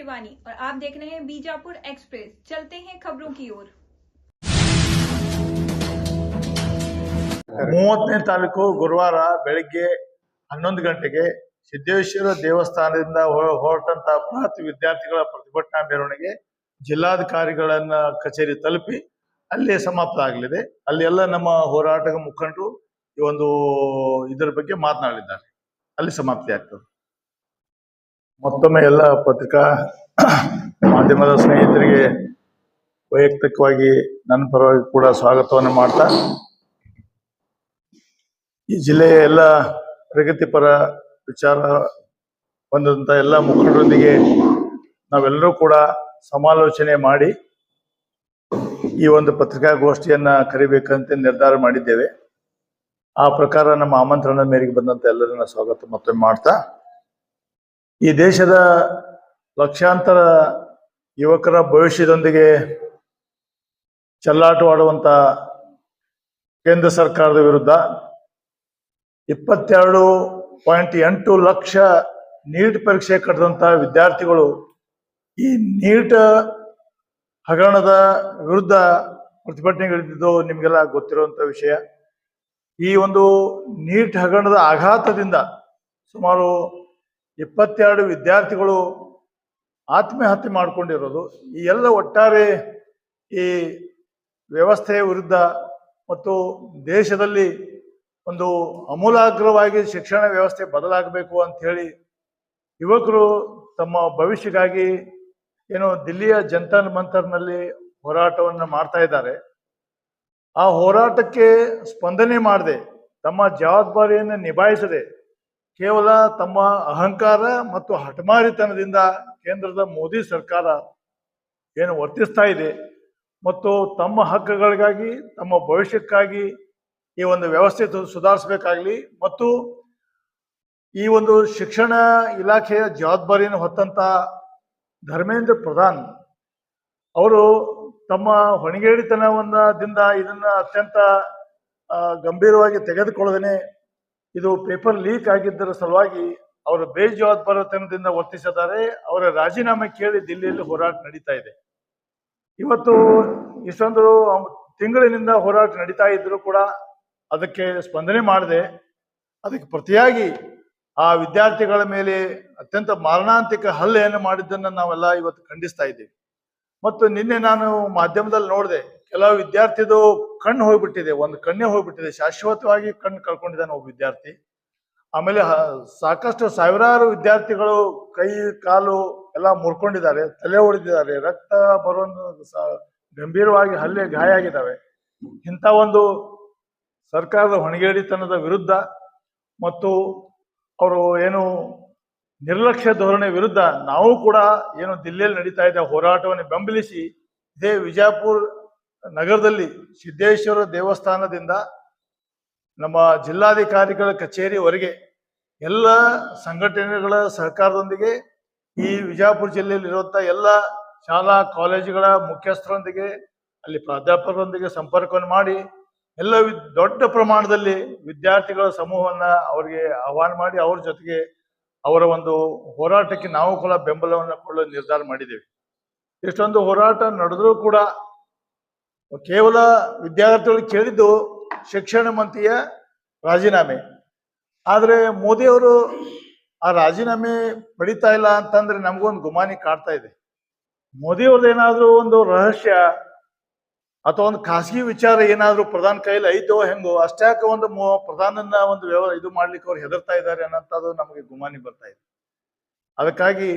शिवानी और आप देख रहे हैं बीजापुर एक्सप्रेस। चलते हैं खबरों की ओर। 30ನೇ ತಾರೀಕು ಗುರುವಾರ ಬೆಳಗ್ಗೆ 11 ಗಂಟೆಗೆ ಸಿದ್ದೇಶ್ವರ ದೇವಸ್ಥಾನದಿಂದ ಹೊರಟಂತ ಬೃಹತ್ ವಿದ್ಯಾರ್ಥಿಗಳ ಪ್ರತಿಭಟನಾ ಮೆರವಣಿಗೆ ಜಿಲ್ಲಾಧಿಕಾರಿಗಳನ್ನ ಕಚೇರಿ ತಲುಪಿ ಅಲ್ಲಿ ಸಮಾಪ್ತ ಆಗಲಿದೆ. ಅಲ್ಲಿ ಎಲ್ಲ ನಮ್ಮ ಹೋರಾಟದ ಮುಖಂಡರು ಈ ಒಂದು ಇದರ ಬಗ್ಗೆ ಮಾತನಾಡಿದ್ದಾರೆ. ಅಲ್ಲಿ ಸಮಾಪ್ತಿ ಆಗ್ತದೆ. ಮತ್ತೊಮ್ಮೆ ಎಲ್ಲ ಪತ್ರಿಕಾ ಮಾಧ್ಯಮದ ಸ್ನೇಹಿತರಿಗೆ ವೈಯಕ್ತಿಕವಾಗಿ ನನ್ನ ಪರವಾಗಿ ಕೂಡ ಸ್ವಾಗತವನ್ನು ಮಾಡ್ತಾ, ಈ ಜಿಲ್ಲೆಯ ಎಲ್ಲ ಪ್ರಗತಿಪರ ವಿಚಾರ ಹೊಂದಂತ ಎಲ್ಲ ಮುಖಂಡರೊಂದಿಗೆ ನಾವೆಲ್ಲರೂ ಕೂಡ ಸಮಾಲೋಚನೆ ಮಾಡಿ ಈ ಒಂದು ಪತ್ರಿಕಾಗೋಷ್ಠಿಯನ್ನ ಕರಿಬೇಕಂತ ನಿರ್ಧಾರ ಮಾಡಿದ್ದೇವೆ. ಆ ಪ್ರಕಾರ ನಮ್ಮ ಆಮಂತ್ರಣದ ಮೇರೆಗೆ ಬಂದಂತ ಎಲ್ಲರನ್ನ ಸ್ವಾಗತ ಮತ್ತೊಮ್ಮೆ ಮಾಡ್ತಾ, ಈ ದೇಶದ ಲಕ್ಷಾಂತರ ಯುವಕರ ಭವಿಷ್ಯದೊಂದಿಗೆ ಚೆಲ್ಲಾಟವಾಡುವಂತ ಕೇಂದ್ರ ಸರ್ಕಾರದ ವಿರುದ್ಧ 22.8 ಲಕ್ಷ ನೀಟ್ ಪರೀಕ್ಷೆ ಕಟ್ಟಿದಂತ ವಿದ್ಯಾರ್ಥಿಗಳು ಈ ನೀಟ್ ಹಗರಣದ ವಿರುದ್ಧ ಪ್ರತಿಭಟನೆಗಳಿದ್ದು ನಿಮಗೆಲ್ಲ ಗೊತ್ತಿರುವಂತ ವಿಷಯ. ಈ ಒಂದು ನೀಟ್ ಹಗರಣದ ಆಘಾತದಿಂದ ಸುಮಾರು 22 ವಿದ್ಯಾರ್ಥಿಗಳು ಆತ್ಮಹತ್ಯೆ ಮಾಡಿಕೊಂಡಿರೋದು, ಈ ಎಲ್ಲ ಒಟ್ಟಾರೆ ಈ ವ್ಯವಸ್ಥೆಯ ವಿರುದ್ಧ ಮತ್ತು ದೇಶದಲ್ಲಿ ಒಂದು ಅಮೂಲಾಗ್ರವಾಗಿ ಶಿಕ್ಷಣ ವ್ಯವಸ್ಥೆ ಬದಲಾಗಬೇಕು ಅಂತ ಹೇಳಿ ಯುವಕರು ತಮ್ಮ ಭವಿಷ್ಯಕ್ಕಾಗಿ ಏನು ದಿಲ್ಲಿಯ ಜಂತರ್ ಮಂತರ್ನಲ್ಲಿ ಹೋರಾಟವನ್ನು ಮಾಡ್ತಾ ಇದ್ದಾರೆ. ಆ ಹೋರಾಟಕ್ಕೆ ಸ್ಪಂದನೆ ಮಾಡದೆ, ತಮ್ಮ ಜವಾಬ್ದಾರಿಯನ್ನು ನಿಭಾಯಿಸದೆ, ಕೇವಲ ತಮ್ಮ ಅಹಂಕಾರ ಮತ್ತು ಹಠಮಾರಿತನದಿಂದ ಕೇಂದ್ರದ ಮೋದಿ ಸರ್ಕಾರ ಏನು ವರ್ತಿಸ್ತಾ ಇದೆ ಮತ್ತು ತಮ್ಮ ಹಕ್ಕುಗಳಿಗಾಗಿ, ತಮ್ಮ ಭವಿಷ್ಯಕ್ಕಾಗಿ ಈ ಒಂದು ವ್ಯವಸ್ಥೆ ಸುಧಾರಿಸಬೇಕಾಗ್ಲಿ ಮತ್ತು ಈ ಒಂದು ಶಿಕ್ಷಣ ಇಲಾಖೆಯ ಜವಾಬ್ದಾರಿಯನ್ನು ಹೊತ್ತಂತ ಧರ್ಮೇಂದ್ರ ಪ್ರಧಾನ್ ಅವರು ತಮ್ಮ ಹೊಣೆಗೇಡಿತನದಿಂದ ಇದನ್ನ ಅತ್ಯಂತ ಗಂಭೀರವಾಗಿ ತೆಗೆದುಕೊಳ್ಳದೇನೆ ಇದು ಪೇಪರ್ ಲೀಕ್ ಆಗಿದ್ದರ ಸಲುವಾಗಿ ಅವರು ಬೇಜವಾಬ್ದಾರಿತನದಿಂದ ವರ್ತಿಸಿದ್ದಾರೆ. ಅವರ ರಾಜೀನಾಮೆ ಕೇಳಿ ದಿಲ್ಲಿಯಲ್ಲಿ ಹೋರಾಟ ನಡೀತಾ ಇದೆ. ಇವತ್ತು ಇಷ್ಟೊಂದು ತಿಂಗಳಿನಿಂದ ಹೋರಾಟ ನಡೀತಾ ಇದ್ರು ಕೂಡ ಅದಕ್ಕೆ ಸ್ಪಂದನೆ ಮಾಡದೆ, ಅದಕ್ಕೆ ಪ್ರತಿಯಾಗಿ ಆ ವಿದ್ಯಾರ್ಥಿಗಳ ಮೇಲೆ ಅತ್ಯಂತ ಮಾರಣಾಂತಿಕ ಹಲ್ಲೆಯನ್ನು ಮಾಡಿದ್ದನ್ನು ನಾವೆಲ್ಲ ಇವತ್ತು ಖಂಡಿಸ್ತಾ ಇದ್ದೀವಿ. ಮತ್ತು ನಿನ್ನೆ ನಾನು ಮಾಧ್ಯಮದಲ್ಲಿ ನೋಡಿದೆ, ಕೆಲವು ವಿದ್ಯಾರ್ಥಿದು ಕಣ್ಣು ಹೋಗ್ಬಿಟ್ಟಿದೆ, ಒಂದು ಕಣ್ಣೇ ಹೋಗ್ಬಿಟ್ಟಿದೆ, ಶಾಶ್ವತವಾಗಿ ಕಣ್ಣು ಕಳ್ಕೊಂಡಿದ್ದಾನೆ ಒಬ್ಬ ವಿದ್ಯಾರ್ಥಿ. ಆಮೇಲೆ ಸಾಕಷ್ಟು ಸಾವಿರಾರು ವಿದ್ಯಾರ್ಥಿಗಳು ಕೈ ಕಾಲು ಎಲ್ಲ ಮುರ್ಕೊಂಡಿದ್ದಾರೆ, ತಲೆ ಹೊಡೆದಿದ್ದಾರೆ, ರಕ್ತ ಬರುವಂತ ಗಂಭೀರವಾಗಿ ಹಲ್ಲೆ ಗಾಯ ಆಗಿದ್ದಾವೆ. ಇಂಥ ಒಂದು ಸರ್ಕಾರದ ಹೊಣೆಗೇಡಿತನದ ವಿರುದ್ಧ ಮತ್ತು ಅವರು ಏನು ನಿರ್ಲಕ್ಷ್ಯ ಧೋರಣೆ ವಿರುದ್ಧ ನಾವು ಕೂಡ ಏನು ದಿಲ್ಲಿಯಲ್ಲಿ ನಡೀತಾ ಇದ್ದ ಹೋರಾಟವನ್ನು ಬೆಂಬಲಿಸಿ ಇದೇ ವಿಜಯಪುರ ನಗರದಲ್ಲಿ ಸಿದ್ದೇಶ್ವರ ದೇವಸ್ಥಾನದಿಂದ ನಮ್ಮ ಜಿಲ್ಲಾಧಿಕಾರಿಗಳ ಕಚೇರಿವರೆಗೆ ಎಲ್ಲ ಸಂಘಟನೆಗಳ ಸಹಕಾರದೊಂದಿಗೆ ಈ ವಿಜಯಪುರ ಜಿಲ್ಲೆಯಲ್ಲಿರುವಂಥ ಎಲ್ಲ ಶಾಲಾ ಕಾಲೇಜುಗಳ ಮುಖ್ಯಸ್ಥರೊಂದಿಗೆ, ಅಲ್ಲಿ ಪ್ರಾಧ್ಯಾಪಕರೊಂದಿಗೆ ಸಂಪರ್ಕವನ್ನು ಮಾಡಿ ಎಲ್ಲ ದೊಡ್ಡ ಪ್ರಮಾಣದಲ್ಲಿ ವಿದ್ಯಾರ್ಥಿಗಳ ಸಮೂಹವನ್ನ ಅವರಿಗೆ ಆಹ್ವಾನ ಮಾಡಿ ಅವ್ರ ಜೊತೆಗೆ ಅವರ ಒಂದು ಹೋರಾಟಕ್ಕೆ ನಾವು ಕೂಡ ಬೆಂಬಲವನ್ನು ಕೊಡಲು ನಿರ್ಧಾರ ಮಾಡಿದ್ದೇವೆ. ಇಷ್ಟೊಂದು ಹೋರಾಟ ನಡೆದರೂ ಕೂಡ ಕೇವಲ ವಿದ್ಯಾರ್ಥಿಗಳು ಕೇಳಿದ್ದು ಶಿಕ್ಷಣ ಮಂತ್ರಿಯ ರಾಜೀನಾಮೆ. ಆದರೆ ಮೋದಿಯವರು ಆ ರಾಜೀನಾಮೆ ಪಡಿತಾ ಇಲ್ಲ ಅಂತಂದ್ರೆ ನಮಗೊಂದು ಗುಮಾನಿ ಕಾಡ್ತಾ ಇದೆ. ಮೋದಿಯವ್ರದ್ದು ಏನಾದ್ರೂ ಒಂದು ರಹಸ್ಯ ಅಥವಾ ಒಂದು ಖಾಸಗಿ ವಿಚಾರ ಏನಾದ್ರು ಪ್ರಧಾನ ಕೈಯಲ್ಲಿ ಐತೋ ಹೆಂಗೋ, ಅಷ್ಟಾಕ ಒಂದು ಪ್ರಧಾನನ ಒಂದು ಇದು ಮಾಡ್ಲಿಕ್ಕೆ ಅವ್ರು ಹೆದರ್ತಾ ಇದ್ದಾರೆ ಅನ್ನೋಂಥದ್ದು ನಮಗೆ ಗುಮಾನಿ ಬರ್ತಾ ಇದೆ. ಅದಕ್ಕಾಗಿ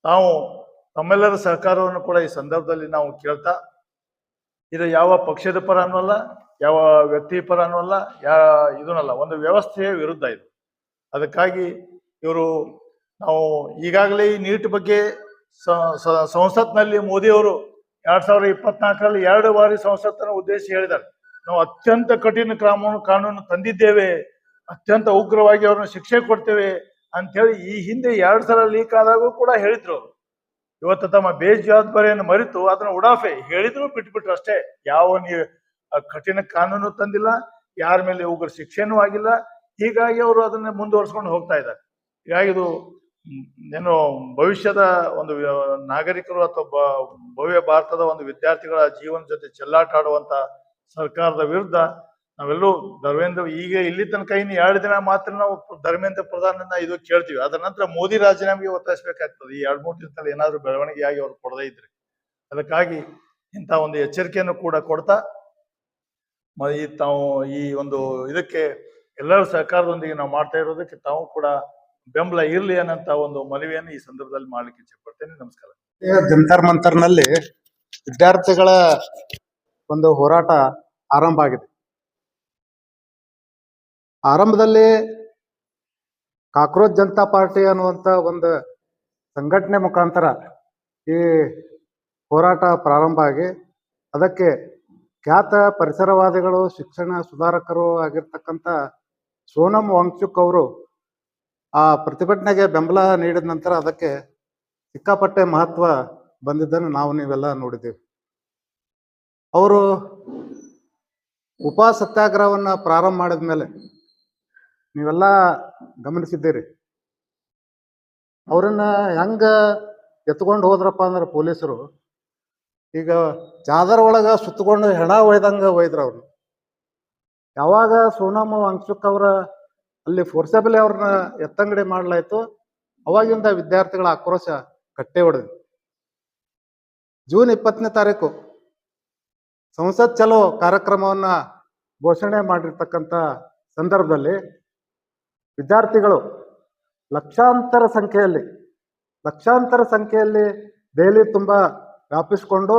ನಾವು ತಮ್ಮೆಲ್ಲರ ಸಹಕಾರವನ್ನು ಕೂಡ ಈ ಸಂದರ್ಭದಲ್ಲಿ ನಾವು ಕೇಳ್ತಾ, ಇದು ಯಾವ ಪಕ್ಷದ ಪರ ಅನ್ನೋಲ್ಲ, ಯಾವ ವ್ಯಕ್ತಿ ಪರ ಅನ್ನೋಲ್ಲ, ಇದನ್ನಲ್ಲ, ಒಂದು ವ್ಯವಸ್ಥೆಯ ವಿರುದ್ಧ ಇದು. ಅದಕ್ಕಾಗಿ ಇವರು ನಾವು ಈಗಾಗಲೇ ಈ ನೀಟ್ ಬಗ್ಗೆ ಸಂಸತ್ನಲ್ಲಿ ಮೋದಿಯವರು 2024ರಲ್ಲಿ 2 ಬಾರಿ ಸಂಸತ್ತನ್ನು ಉದ್ದೇಶಿಸಿ ಹೇಳಿದ್ದಾರೆ, ನಾವು ಅತ್ಯಂತ ಕಠಿಣ ಕಾನೂನು ತಂದಿದ್ದೇವೆ, ಅತ್ಯಂತ ಉಗ್ರವಾಗಿ ಅವ್ರನ್ನ ಶಿಕ್ಷೆ ಕೊಡ್ತೇವೆ ಅಂತ ಹೇಳಿ ಈ ಹಿಂದೆ 2 ಸಲ ಲೀಕ್ ಆದಾಗೂ ಕೂಡ ಹೇಳಿದ್ರು. ಇವತ್ತು ತಮ್ಮ ಬೇಜವಾಬ್ದಾರಿಯನ್ನು ಮರೆತು ಅದನ್ನ ಉಡಾಫೆ ಹೇಳಿದ್ರು ಬಿಟ್ಬಿಟ್ರು ಅಷ್ಟೇ. ಯಾವ ಕಠಿಣ ಕಾನೂನು ತಂದಿಲ್ಲ, ಯಾರ ಮೇಲೆ ಉಗ್ರ ಶಿಕ್ಷೆನೂ ಆಗಿಲ್ಲ. ಹೀಗಾಗಿ ಅವರು ಅದನ್ನ ಮುಂದುವರ್ಸ್ಕೊಂಡು ಹೋಗ್ತಾ ಇದ್ದಾರೆ. ಹೀಗಾಗಿ ಇದು ಏನು ಭವಿಷ್ಯದ ಒಂದು ನಾಗರಿಕರು ಅಥವಾ ಭವ್ಯ ಭಾರತದ ಒಂದು ವಿದ್ಯಾರ್ಥಿಗಳ ಜೀವನ ಜೊತೆ ಚೆಲ್ಲಾಟ ಆಡುವಂತ ಸರ್ಕಾರದ ವಿರುದ್ಧ ನಾವೆಲ್ಲರೂ ಧರ್ಮೇಂದ್ರ ಈಗ ಇಲ್ಲಿ ತನಕ ಇನ್ನು 2 ದಿನ ಮಾತ್ರ ನಾವು ಧರ್ಮೇಂದ್ರ ಪ್ರಧಾನನ ಇದು ಕೇಳ್ತೀವಿ. ಅದರ ನಂತರ ಮೋದಿ ರಾಜೀನಾಮೆಗೆ ಒತ್ತಾಯಿಸಬೇಕಾಗ್ತದೆ. ಈ 2-3 ದಿನದಲ್ಲಿ ಏನಾದ್ರು ಬೆಳವಣಿಗೆ ಆಗಿ ಅವ್ರು ಕೊಡದೇ ಇದ್ರೆ. ಅದಕ್ಕಾಗಿ ಇಂಥ ಒಂದು ಎಚ್ಚರಿಕೆಯನ್ನು ಕೂಡ ಕೊಡ್ತಾ ಈ ತಾವು ಈ ಒಂದು ಇದಕ್ಕೆ ಎಲ್ಲರ ಸಹಕಾರದೊಂದಿಗೆ ನಾವು ಮಾಡ್ತಾ ಇರೋದಕ್ಕೆ ತಾವು ಕೂಡ ಬೆಂಬಲ ಇರ್ಲಿ ಅನ್ನಂತ ಒಂದು ಮನವಿಯನ್ನು ಈ ಸಂದರ್ಭದಲ್ಲಿ ಮಾಡ್ಲಿಕ್ಕೆ ಇಚ್ಛೆ ಪಡ್ತೇನೆ. ನಮಸ್ಕಾರ. ಜಂತರ್ ಮಂತರ್ನಲ್ಲಿ ವಿದ್ಯಾರ್ಥಿಗಳ ಒಂದು ಹೋರಾಟ ಆರಂಭ ಆಗಿದೆ. ಆರಂಭದಲ್ಲಿ ಕಾಕ್ರೋಚ್ ಜನತಾ ಪಾರ್ಟಿ ಅನ್ನುವಂತ ಒಂದು ಸಂಘಟನೆ ಮುಖಾಂತರ ಈ ಹೋರಾಟ ಪ್ರಾರಂಭ ಆಗಿ ಅದಕ್ಕೆ ಖ್ಯಾತ ಪರಿಸರವಾದಿಗಳು, ಶಿಕ್ಷಣ ಸುಧಾರಕರು ಆಗಿರ್ತಕ್ಕಂಥ ಸೋನಂ ವಾಂಗ್ಚುಕ್ ಅವರು ಆ ಪ್ರತಿಭಟನೆಗೆ ಬೆಂಬಲ ನೀಡಿದ ನಂತರ ಅದಕ್ಕೆ ಸಿಕ್ಕಾಪಟ್ಟೆ ಮಹತ್ವ ಬಂದಿದ್ದನ್ನು ನಾವು ನೀವೆಲ್ಲ ನೋಡಿದ್ದೀವಿ. ಅವರು ಉಪ ಸತ್ಯಾಗ್ರಹವನ್ನ ಪ್ರಾರಂಭ ಮಾಡಿದ ಮೇಲೆ ನೀವೆಲ್ಲ ಗಮನಿಸಿದ್ದೀರಿ. ಅವರನ್ನ ಹೆಂಗ ಎತ್ಕೊಂಡು ಹೋದ್ರಪ್ಪ ಅಂದ್ರೆ ಪೊಲೀಸರು ಈಗ ಚಾದರ್ ಒಳಗ ಸುತ್ತಕೊಂಡು ಹೆಣ ಒಯ್ದಂಗ ಒಯ್ದ್ರ ಅವ್ರನ್ನ. ಯಾವಾಗ ಸೋನಂ ವಾಂಗ್ಚುಕ್ ಅವರ ಅಲ್ಲಿ ಫೋರ್ಸಬಲಿ ಅವ್ರನ್ನ ಎತ್ತಂಗಡಿ ಮಾಡ್ಲಾಯ್ತು, ಅವಾಗಿಂದ ವಿದ್ಯಾರ್ಥಿಗಳ ಆಕ್ರೋಶ ಕಟ್ಟೆ ಹೊಡೆದು ಜೂನ್ 20ನೇ ತಾರೀಕು ಸಂಸತ್ ಚಲೋ ಕಾರ್ಯಕ್ರಮವನ್ನ ಘೋಷಣೆ ಮಾಡಿರ್ತಕ್ಕಂಥ ಸಂದರ್ಭದಲ್ಲಿ ವಿದ್ಯಾರ್ಥಿಗಳು ಲಕ್ಷಾಂತರ ಸಂಖ್ಯೆಯಲ್ಲಿ ದೆಹಲಿ ತುಂಬ ವ್ಯಾಪಿಸಿಕೊಂಡು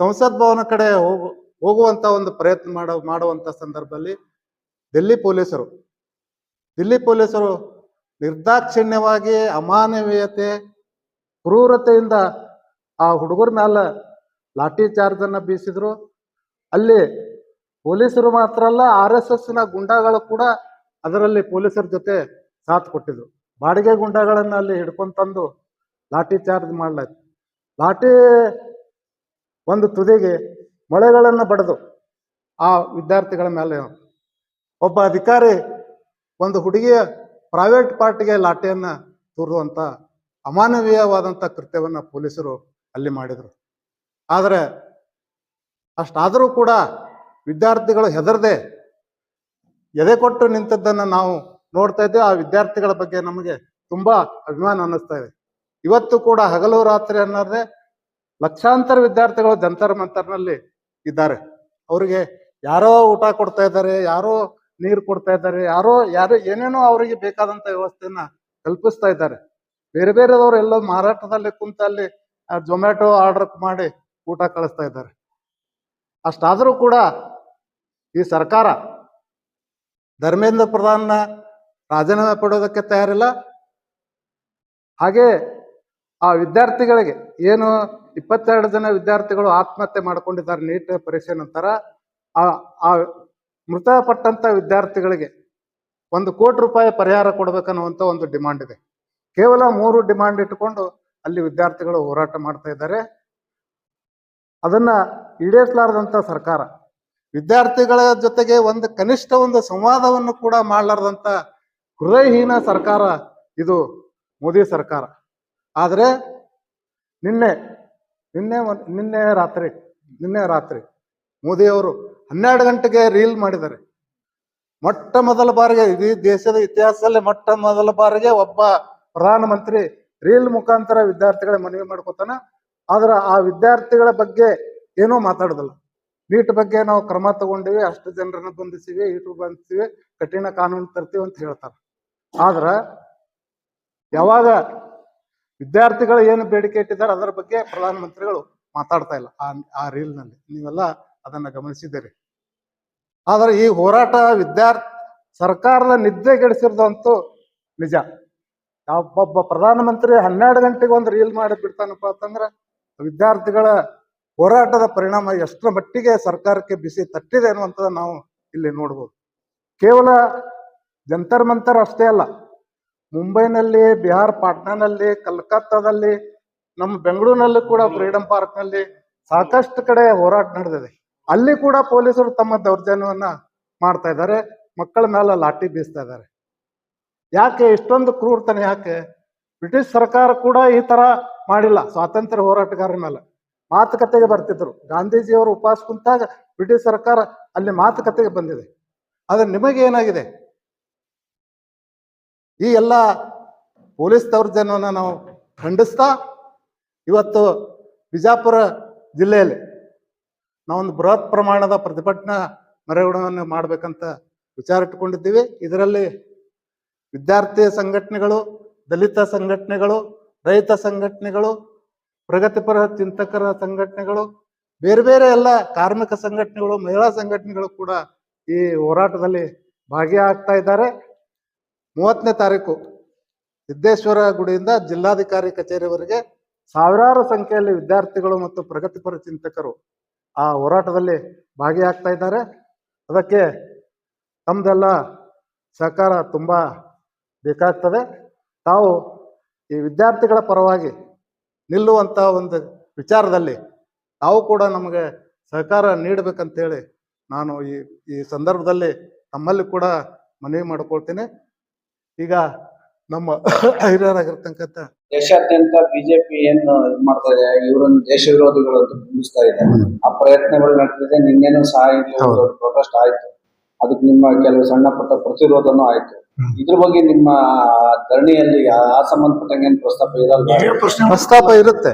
ಸಂಸತ್ ಭವನ ಕಡೆ ಹೋಗುವಂತ ಒಂದು ಪ್ರಯತ್ನ ಮಾಡುವಂತ ಸಂದರ್ಭದಲ್ಲಿ ದಿಲ್ಲಿ ಪೊಲೀಸರು ನಿರ್ದಾಕ್ಷಿಣ್ಯವಾಗಿ ಅಮಾನವೀಯತೆ ಕ್ರೂರತೆಯಿಂದ ಆ ಹುಡುಗರ ಮೇಲೆ ಲಾಠಿ ಚಾರ್ಜ್ ಅನ್ನ ಬೀಸಿದ್ರು. ಅಲ್ಲಿ ಪೊಲೀಸರು ಮಾತ್ರ ಅಲ್ಲ, RSS ನ ಗುಂಡಾಗಳು ಕೂಡ ಅದರಲ್ಲಿ ಪೊಲೀಸರ ಜೊತೆ ಸಾಥ್ ಕೊಟ್ಟಿದ್ರು. ಬಾಡಿಗೆ ಗುಂಡಾಗಳನ್ನ ಅಲ್ಲಿ ಹಿಡ್ಕೊಂಡು ತಂದು ಲಾಠಿ ಚಾರ್ಜ್ ಮಾಡ್ಲಾಯ್ತು. ಲಾಠಿ ಒಂದು ತುದಿಗೆ ಮೊಳೆಗಳನ್ನು ಬಡಿದು ಆ ವಿದ್ಯಾರ್ಥಿಗಳ ಮೇಲೆ ಒಬ್ಬ ಅಧಿಕಾರಿ ಒಂದು ಹುಡುಗಿಯ ಪ್ರೈವೇಟ್ ಪಾರ್ಟಿಗೆ ಲಾಠಿಯನ್ನ ತೂರುವಂತ ಅಮಾನವೀಯವಾದಂಥ ಕೃತ್ಯವನ್ನ ಪೊಲೀಸರು ಅಲ್ಲಿ ಮಾಡಿದರು. ಆದರೆ ಅಷ್ಟಾದರೂ ಕೂಡ ವಿದ್ಯಾರ್ಥಿಗಳು ಹೆದರದೆ ಎದೆ ಕೊಟ್ಟು ನಿಂತದ್ದನ್ನು ನಾವು ನೋಡ್ತಾ ಇದ್ದೇವೆ. ಆ ವಿದ್ಯಾರ್ಥಿಗಳ ಬಗ್ಗೆ ನಮಗೆ ತುಂಬಾ ಅಭಿಮಾನ ಅನ್ನಿಸ್ತಾ ಇದೆ. ಇವತ್ತು ಕೂಡ ಹಗಲು ರಾತ್ರಿ ಅನ್ನೋದೇ ಲಕ್ಷಾಂತರ ವಿದ್ಯಾರ್ಥಿಗಳು ಜಂತರ್ ಮಂತರ್ನಲ್ಲಿ ಇದ್ದಾರೆ. ಅವರಿಗೆ ಯಾರೋ ಊಟ ಕೊಡ್ತಾ ಇದ್ದಾರೆ, ಯಾರೋ ನೀರು ಕೊಡ್ತಾ ಇದ್ದಾರೆ, ಯಾರೋ ಏನೇನೋ ಅವರಿಗೆ ಬೇಕಾದಂತ ವ್ಯವಸ್ಥೆಯನ್ನ ಕಲ್ಪಿಸ್ತಾ ಇದ್ದಾರೆ. ಬೇರೆ ಬೇರೆದವರು ಎಲ್ಲೋ ಮಾರಾಟದಲ್ಲಿ ಕುಂತ ಅಲ್ಲಿ ಜೊಮ್ಯಾಟೊ ಆರ್ಡರ್ ಮಾಡಿ ಊಟ ಕಳಿಸ್ತಾ ಇದ್ದಾರೆ. ಅಷ್ಟಾದರೂ ಕೂಡ ಈ ಸರ್ಕಾರ ಧರ್ಮೇಂದ್ರ ಪ್ರಧಾನ್ನ ರಾಜೀನಾಮೆ ಪಡೋದಕ್ಕೆ ತಯಾರಿಲ್ಲ. ಹಾಗೆ ಆ ವಿದ್ಯಾರ್ಥಿಗಳಿಗೆ ಏನು 22 ಜನ ವಿದ್ಯಾರ್ಥಿಗಳು ಆತ್ಮಹತ್ಯೆ ಮಾಡ್ಕೊಂಡಿದ್ದಾರೆ ನೀಟ್ ಪರೀಕ್ಷೆ ನಂತರ, ಆ ಮೃತಪಟ್ಟಂತ ವಿದ್ಯಾರ್ಥಿಗಳಿಗೆ 1 ಕೋಟಿ ರೂಪಾಯಿ ಪರಿಹಾರ ಕೊಡ್ಬೇಕನ್ನುವಂತ ಒಂದು ಡಿಮಾಂಡ್ ಇದೆ. ಕೇವಲ 3 ಡಿಮಾಂಡ್ ಇಟ್ಟುಕೊಂಡು ಅಲ್ಲಿ ವಿದ್ಯಾರ್ಥಿಗಳು ಹೋರಾಟ ಮಾಡ್ತಾ ಇದ್ದಾರೆ. ಅದನ್ನ ಈಡೇರಿಸಲಾರದಂತ ಸರ್ಕಾರ, ವಿದ್ಯಾರ್ಥಿಗಳ ಜೊತೆಗೆ ಕನಿಷ್ಠ ಒಂದು ಸಂವಾದವನ್ನು ಕೂಡ ಮಾಡಲಾರದಂತ ಹೃದಯಹೀನ ಸರ್ಕಾರ ಇದು ಮೋದಿ ಸರ್ಕಾರ. ಆದರೆ ನಿನ್ನೆ ರಾತ್ರಿ ಮೋದಿಯವರು 12 ಗಂಟೆಗೆ ರೀಲ್ ಮಾಡಿದ್ದಾರೆ. ಮೊಟ್ಟ ಮೊದಲ ಬಾರಿಗೆ ಇಡೀ ದೇಶದ ಇತಿಹಾಸದಲ್ಲಿ ಮೊಟ್ಟ ಮೊದಲ ಬಾರಿಗೆ ಒಬ್ಬ ಪ್ರಧಾನಮಂತ್ರಿ ರೀಲ್ ಮುಖಾಂತರ ವಿದ್ಯಾರ್ಥಿಗಳ ಮನವಿ ಮಾಡ್ಕೋತಾನ. ಆದ್ರೆ ಆ ವಿದ್ಯಾರ್ಥಿಗಳ ಬಗ್ಗೆ ಏನೋ ಮಾತಾಡೋದಿಲ್ಲ. ನೀಟ್ ಬಗ್ಗೆ ನಾವು ಕ್ರಮ ತಗೊಂಡಿವಿ, ಅಷ್ಟು ಜನರನ್ನ ಬಂಧಿಸಿವಿ, ಇಟ್ಟು ಬಂಧಿಸಿವಿ, ಕಠಿಣ ಕಾನೂನು ತರ್ತೀವಿ ಅಂತ ಹೇಳ್ತಾರೆ. ಆದ್ರ ಯಾವಾಗ ವಿದ್ಯಾರ್ಥಿಗಳು ಏನು ಬೇಡಿಕೆ ಇಟ್ಟಿದ್ದಾರೆ ಅದರ ಬಗ್ಗೆ ಪ್ರಧಾನಮಂತ್ರಿಗಳು ಮಾತಾಡ್ತಾ ಇಲ್ಲ ಆ ರೀಲ್ ನಲ್ಲಿ. ನೀವೆಲ್ಲ ಅದನ್ನ ಗಮನಿಸಿದ್ದೀರಿ. ಆದ್ರೆ ಈ ಹೋರಾಟ ಸರ್ಕಾರದ ನಿದ್ದೆಗೆಡಿಸಿರೋದಂತೂ ನಿಜ. ಒಬ್ಬ ಪ್ರಧಾನಮಂತ್ರಿ 12 ಗಂಟೆಗೆ ಒಂದು ರೀಲ್ ಮಾಡಿ ಬಿಡ್ತಾನಪ್ಪ ಅಂತಂದ್ರೆ ವಿದ್ಯಾರ್ಥಿಗಳ ಹೋರಾಟದ ಪರಿಣಾಮ ಎಷ್ಟರ ಮಟ್ಟಿಗೆ ಸರ್ಕಾರಕ್ಕೆ ಬಿಸಿ ತಟ್ಟಿದೆ ಅನ್ನುವಂಥದ್ದು ನಾವು ಇಲ್ಲಿ ನೋಡ್ಬೋದು. ಕೇವಲ ಜಂತರ್ ಮಂತರ್ ಅಷ್ಟೇ ಅಲ್ಲ, ಮುಂಬೈನಲ್ಲಿ, ಬಿಹಾರ್ ಪಾಟ್ನಾನಲ್ಲಿ, ಕಲ್ಕತ್ತಾದಲ್ಲಿ, ನಮ್ಮ ಬೆಂಗಳೂರಿನಲ್ಲಿ ಕೂಡ ಫ್ರೀಡಂ ಪಾರ್ಕ್ ನಲ್ಲಿ ಸಾಕಷ್ಟು ಕಡೆ ಹೋರಾಟ ನಡೆದಿದೆ. ಅಲ್ಲಿ ಕೂಡ ಪೊಲೀಸರು ತಮ್ಮ ದೌರ್ಜನ್ಯವನ್ನ ಮಾಡ್ತಾ ಇದ್ದಾರೆ, ಮಕ್ಕಳ ಮೇಲೆ ಲಾಠಿ ಬೀಸ್ತಾ ಇದ್ದಾರೆ. ಯಾಕೆ ಇಷ್ಟೊಂದು ಕ್ರೂರತನ? ಯಾಕೆ ಬ್ರಿಟಿಷ್ ಸರ್ಕಾರ ಕೂಡ ಈ ತರ ಮಾಡಿಲ್ಲ. ಸ್ವಾತಂತ್ರ್ಯ ಹೋರಾಟಗಾರರ ಮೇಲೆ ಮಾತುಕತೆಗೆ ಬರ್ತಿದ್ರು. ಗಾಂಧೀಜಿಯವರು ಉಪವಾಸ ಕುಂತಾಗ ಬ್ರಿಟಿಷ್ ಸರ್ಕಾರ ಅಲ್ಲಿ ಮಾತುಕತೆಗೆ ಬಂದಿದೆ. ಆದ್ರೆ ನಿಮಗೆ ಏನಾಗಿದೆ? ಈ ಎಲ್ಲ ಪೊಲೀಸ್ ದೌರ್ಜನ್ಯವನ್ನು ನಾವು ಖಂಡಿಸ್ತಾ ಇವತ್ತು ಬಿಜಾಪುರ ಜಿಲ್ಲೆಯಲ್ಲಿ ನಾವೊಂದು ಬೃಹತ್ ಪ್ರಮಾಣದ ಪ್ರತಿಭಟನಾ ಮೆರವಣಿಗೆಯನ್ನು ಮಾಡಬೇಕಂತ ವಿಚಾರ ಇಟ್ಟುಕೊಂಡಿದ್ದೀವಿ. ಇದರಲ್ಲಿ ವಿದ್ಯಾರ್ಥಿ ಸಂಘಟನೆಗಳು, ದಲಿತ ಸಂಘಟನೆಗಳು, ರೈತ ಸಂಘಟನೆಗಳು, ಪ್ರಗತಿಪರ ಚಿಂತಕರ ಸಂಘಟನೆಗಳು, ಬೇರೆ ಬೇರೆ ಎಲ್ಲ ಕಾರ್ಮಿಕ ಸಂಘಟನೆಗಳು, ಮಹಿಳಾ ಸಂಘಟನೆಗಳು ಕೂಡ ಈ ಹೋರಾಟದಲ್ಲಿ ಭಾಗಿಯಾಗ್ತಾ ಇದ್ದಾರೆ. 30ನೇ ತಾರೀಕು ಸಿದ್ದೇಶ್ವರ ಗುಡಿಯಿಂದ ಜಿಲ್ಲಾಧಿಕಾರಿ ಕಚೇರಿವರೆಗೆ ಸಾವಿರಾರು ಸಂಖ್ಯೆಯಲ್ಲಿ ವಿದ್ಯಾರ್ಥಿಗಳು ಮತ್ತು ಪ್ರಗತಿಪರ ಚಿಂತಕರು ಆ ಹೋರಾಟದಲ್ಲಿ ಭಾಗಿಯಾಗ್ತಾ ಇದ್ದಾರೆ. ಅದಕ್ಕೆ ತಮ್ಮದೆಲ್ಲ ಸಹಕಾರ ತುಂಬ ಬೇಕಾಗ್ತದೆ. ತಾವು ಈ ವಿದ್ಯಾರ್ಥಿಗಳ ಪರವಾಗಿ ನಿಲ್ಲುವಂಥ ಒಂದು ವಿಚಾರದಲ್ಲಿ ತಾವು ಕೂಡ ನಮಗೆ ಸಹಕಾರ ನೀಡಬೇಕಂತೇಳಿ ನಾನು ಈ ಸಂದರ್ಭದಲ್ಲಿ ತಮ್ಮಲ್ಲಿ ಕೂಡ ಮನವಿ ಮಾಡಿಕೊಳ್ತೀನಿ. ಈಗ ನಮ್ಮ ಹಿರಿಯರಾಗಿರ್ತಕ್ಕಂಥ ದೇಶಾದ್ಯಂತ ಬಿಜೆಪಿ ಏನು ಇದು ಮಾಡ್ತಾ ಇದೆ, ಇವರನ್ನು ದೇಶ ವಿರೋಧಿಗಳು ಅಂತ ಬಿಂಬಿಸ್ತಾ ಇದೆ. ಆ ಪ್ರಯತ್ನಗಳು ನಡೆದಿದೆ. ನಿನ್ನೆನೂ ಸಹ ಇಲ್ಲಿ ಒಂದು ಪ್ರೊಟೆಸ್ಟ್ ಆಯ್ತು. ಅದಕ್ಕೆ ನಿಮ್ಮ ಕೆಲವು ಸಣ್ಣ ಪುಟ್ಟ ಪ್ರತಿರೋಧನೂ ಆಯ್ತು. ಇದ್ರ ಬಗ್ಗೆ ನಿಮ್ಮ ಧರಣಿಯಲ್ಲಿ ಆ ಸಂಬಂಧಪಟ್ಟಂಗೆ ಏನು ಪ್ರಸ್ತಾಪ ಇರಲ್ಲ? ಪ್ರಸ್ತಾಪ ಇರುತ್ತೆ.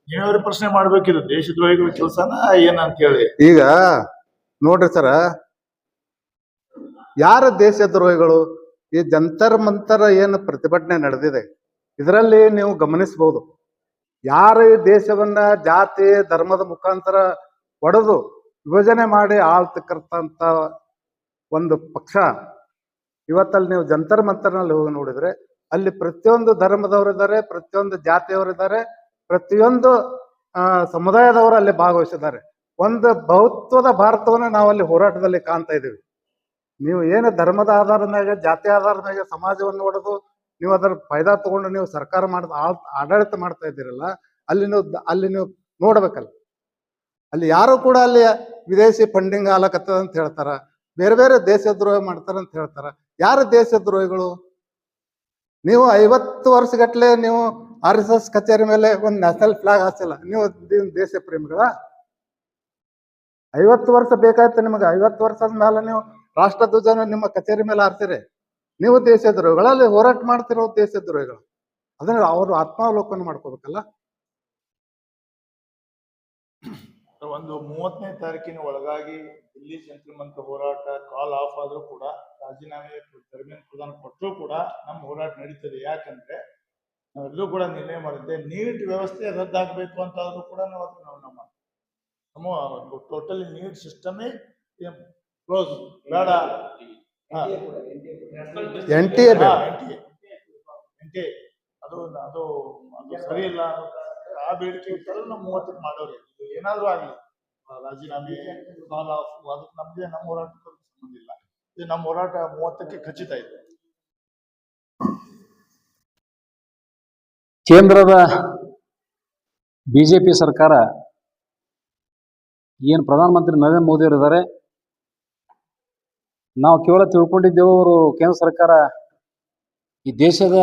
ನೀವೇ ಪ್ರಶ್ನೆ ಮಾಡ್ಬೇಕಿದು ದೇಶದ್ರೋಹಿಗಳ ಕೆಲಸನ ಏನಂತ ಹೇಳಿ. ಈಗ ನೋಡ್ರಿ ಸರ, ಯಾರ ದೇಶದ್ರೋಹಿಗಳು? ಈ ಜಂತರ್ ಮಂತರ ಏನು ಪ್ರತಿಭಟನೆ ನಡೆದಿದೆ ಇದರಲ್ಲಿ ನೀವು ಗಮನಿಸಬಹುದು. ಯಾರು ಈ ದೇಶವನ್ನ ಜಾತಿ ಧರ್ಮದ ಮುಖಾಂತರ ಒಡೆದು ವಿಭಜನೆ ಮಾಡಿ ಆಳ್ತಕ್ಕಂತ ಒಂದು ಪಕ್ಷ, ಇವತ್ತಲ್ಲಿ ನೀವು ಜಂತರ್ ಮಂತರ್ನಲ್ಲಿ ಹೋಗಿ ನೋಡಿದ್ರೆ ಅಲ್ಲಿ ಪ್ರತಿಯೊಂದು ಧರ್ಮದವರಿದ್ದಾರೆ, ಪ್ರತಿಯೊಂದು ಜಾತಿಯವರಿದ್ದಾರೆ, ಪ್ರತಿಯೊಂದು ಸಮುದಾಯದವರು ಅಲ್ಲಿ ಭಾಗವಹಿಸಿದ್ದಾರೆ. ಒಂದು ಬಹುತ್ವದ ಭಾರತವನ್ನ ನಾವು ಅಲ್ಲಿ ಹೋರಾಟದಲ್ಲಿ ಕಾಣ್ತಾ ಇದ್ದೀವಿ. ನೀವು ಏನು ಧರ್ಮದ ಆಧಾರದ ಮೇಲೆ, ಜಾತಿ ಆಧಾರದ ಮೇಲೆ ಸಮಾಜವನ್ನು ಒಡೆದು ನೀವು ಅದರ ಫೈದಾ ತಗೊಂಡು ನೀವು ಸರ್ಕಾರ ಮಾಡಿದ ಆಡಳಿತ ಮಾಡ್ತಾ ಇದ್ದೀರಲ್ಲ, ಅಲ್ಲಿ ನೀವು ನೋಡ್ಬೇಕಲ್ಲ. ಅಲ್ಲಿ ಯಾರು ಕೂಡ ಅಲ್ಲಿ ವಿದೇಶಿ ಫಂಡಿಂಗ್ ಆಲಕತ್ತದ ಅಂತ ಹೇಳ್ತಾರ, ಬೇರೆ ಬೇರೆ ದೇಶದ್ರೋಹ ಮಾಡ್ತಾರ ಅಂತ ಹೇಳ್ತಾರ. ಯಾರು ದೇಶದ್ರೋಹಿಗಳು? ನೀವು 50 ವರ್ಷಗಟ್ಲೆ ನೀವು RSS ಕಚೇರಿ ಮೇಲೆ ಒಂದು ನ್ಯಾಷನಲ್ ಫ್ಲಾಗ್ ಹಾಸಿಲ್ಲ. ನೀವು ದೇಶ ಪ್ರೇಮಿಗಳ? 50 ವರ್ಷ ಬೇಕಾಯ್ತು ನಿಮಗೆ. 50 ವರ್ಷದ ಮೇಲೆ ನೀವು ರಾಷ್ಟ್ರಧ್ವಜನ ನಿಮ್ಮ ಕಚೇರಿ ಮೇಲೆ ಹಾರ್ತೀರಿ. ನೀವು ದೇಶದ್ರೋಹಿಗಳು, ಅಲ್ಲಿ ಹೋರಾಟ ಮಾಡ್ತಿರೋ ದೇಶದ್ರೋಹಿಗಳು. ಅದನ್ನ ಅವರು ಆತ್ಮಾವಲೋಕನ ಮಾಡ್ಕೋಬೇಕಲ್ಲ. ಒಂದು 30ನೇ ತಾರೀಕಿನ ಒಳಗಾಗಿ ದಿಲ್ಲಿ ಜಂತರ್ ಹೋರಾಟ ಕಾಲ್ ಆಫ್ ಆದ್ರೂ ಕೂಡ, ರಾಜೀನಾಮೆ ಧರ್ಮೇಂದ್ರ ಪ್ರಧಾನ್ ಕೊಟ್ಟರು ಕೂಡ ನಮ್ಮ ಹೋರಾಟ ನಡೀತದೆ. ಯಾಕಂದ್ರೆ ನಾವೆಲ್ಲರೂ ಕೂಡ ನಿರ್ಣಯ ಮಾಡಿದ್ದೆ, ನೀಟ್ ವ್ಯವಸ್ಥೆ ರದ್ದಾಗಬೇಕು ಅಂತ ಆದ್ರೂ ಕೂಡ ನಾವು ನಮ್ಮ ಟೋಟಲಿ ನೀಟ್ ಸಿಸ್ಟಮೇ ಕ್ಲೋಸ್ ಬೇಡ. NTA ಅದು ಅದು ಸರಿ ಇಲ್ಲ. ಆ ಬೇಡಿಕೆ ಇಟ್ಟರು ನಾವು 30ಕ್ಕೆ ಮಾಡೋರು. ಏನಾದ್ರೂ ಆಗಲಿ, ರಾಜೀನಾಮೆ ಕಾಲ್ ಆಫ್, ಅದಕ್ಕೆ ನಮ್ಗೆ ನಮ್ಮ ಹೋರಾಟಕ್ಕೆ ಸಂಬಂಧ ಇಲ್ಲ. ಇದು ನಮ್ಮ ಹೋರಾಟ 30ಕ್ಕೆ ಖಚಿತ ಇದೆ. ಕೇಂದ್ರದ ಬಿಜೆಪಿ ಸರ್ಕಾರ ಏನು ಪ್ರಧಾನಮಂತ್ರಿ ನರೇಂದ್ರ ಮೋದಿ ಅವರು ಇದ್ದಾರೆ, ನಾವು ಕೇವಲ ತಿಳ್ಕೊಂಡಿದ್ದೇವೆ ಅವರು ಕೇಂದ್ರ ಸರ್ಕಾರ ಈ ದೇಶದ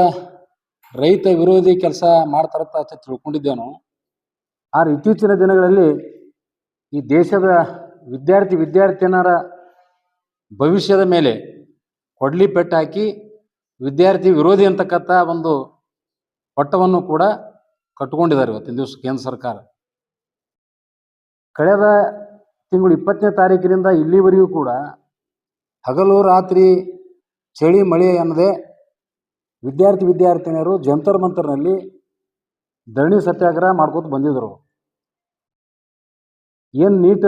ರೈತ ವಿರೋಧಿ ಕೆಲಸ ಮಾಡ್ತಾರಂತ ಅಷ್ಟೇ ತಿಳ್ಕೊಂಡಿದ್ದೇವೆ ನಾವು. ಆದರೆ ಇತ್ತೀಚಿನ ದಿನಗಳಲ್ಲಿ ಈ ದೇಶದ ವಿದ್ಯಾರ್ಥಿನಿಯರ ಭವಿಷ್ಯದ ಮೇಲೆ ಕೊಡ್ಲಿ ಪೆಟ್ಟು ಹಾಕಿ ವಿದ್ಯಾರ್ಥಿ ವಿರೋಧಿ ಅಂತಕ್ಕಂಥ ಒಂದು ಪಟ್ಟವನ್ನು ಕೂಡ ಕಟ್ಟಿಕೊಂಡಿದ್ದಾರೆ ಇವತ್ತಿನ ದಿವಸ ಕೇಂದ್ರ ಸರ್ಕಾರ. ಕಳೆದ ತಿಂಗಳು 20ನೇ ತಾರೀಕಿನಿಂದ ಇಲ್ಲಿವರೆಗೂ ಕೂಡ ಹಗಲು ರಾತ್ರಿ ಚಳಿ ಮಳೆ ಅನ್ನದೆ ವಿದ್ಯಾರ್ಥಿನಿಯರು ಜಂತರ್ ಮಂತರ್ನಲ್ಲಿ ಧರಣಿ ಸತ್ಯಾಗ್ರಹ ಮಾಡ್ಕೋತ ಬಂದಿದ್ದರು. ಏನು ನೀಟ್